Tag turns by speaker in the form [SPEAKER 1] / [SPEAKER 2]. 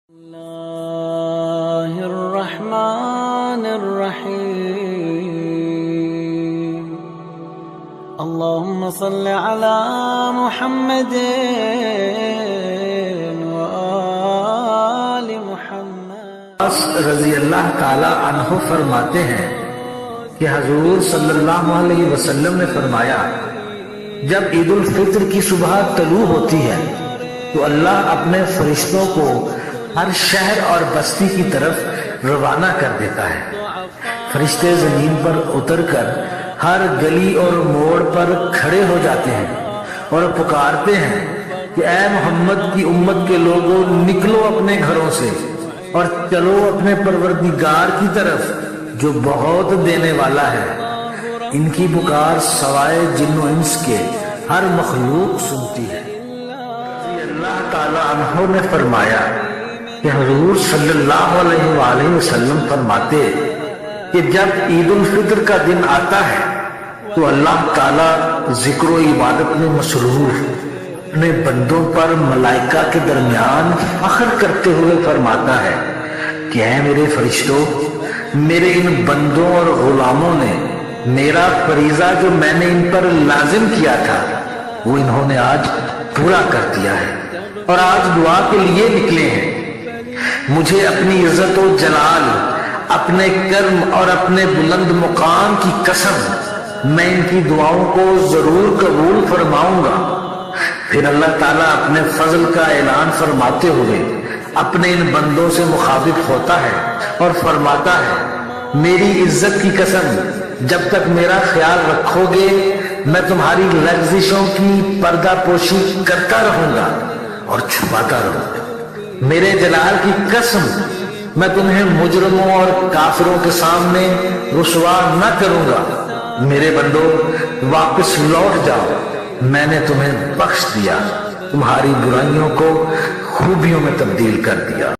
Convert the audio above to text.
[SPEAKER 1] اللہ الرحمن الرحیم اللہم صل علی محمد وآل محمد۔
[SPEAKER 2] رضی اللہ تعالی عنہ فرماتے ہیں کہ حضور صلی اللہ علیہ وسلم نے فرمایا جب عید الفطر کی صبح طلوع ہوتی ہے تو اللہ اپنے فرشتوں کو ہر شہر اور بستی کی طرف روانہ کر دیتا ہے۔ فرشتے زمین پر اتر کر ہر گلی اور موڑ پر کھڑے ہو جاتے ہیں اور پکارتے ہیں کہ اے محمد کی امت کے لوگوں، نکلو اپنے گھروں سے اور چلو اپنے پروردگار کی طرف جو بہت دینے والا ہے۔ ان کی پکار سوائے جن و انس کے ہر مخلوق سنتی ہے۔ اللہ تعالی عنہ نے فرمایا کہ حضور صلی اللہ علیہ وآلہ وسلم فرماتے کہ جب عید الفطر کا دن آتا ہے تو اللہ تعالی ذکر و عبادت میں مصروف اپنے بندوں پر ملائکہ کے درمیان فخر کرتے ہوئے فرماتا ہے کہ اے میرے فرشتوں، میرے ان بندوں اور غلاموں نے میرا فریضہ جو میں نے ان پر لازم کیا تھا وہ انہوں نے آج پورا کر دیا ہے اور آج دعا کے لیے نکلے ہیں۔ مجھے اپنی عزت و جلال، اپنے کرم اور اپنے بلند مقام کی قسم، میں ان کی دعاؤں کو ضرور قبول فرماؤں گا۔ پھر اللہ تعالیٰ اپنے فضل کا اعلان فرماتے ہوئے اپنے ان بندوں سے مخاطب ہوتا ہے اور فرماتا ہے میری عزت کی قسم، جب تک میرا خیال رکھو گے میں تمہاری لغزشوں کی پردہ پوشی کرتا رہوں گا اور چھپاتا رہوں گا۔ میرے جلال کی قسم، میں تمہیں مجرموں اور کافروں کے سامنے رسوا نہ کروں گا۔ میرے بندو واپس لوٹ جاؤ، میں نے تمہیں بخش دیا، تمہاری برائیوں کو خوبیوں میں تبدیل کر دیا۔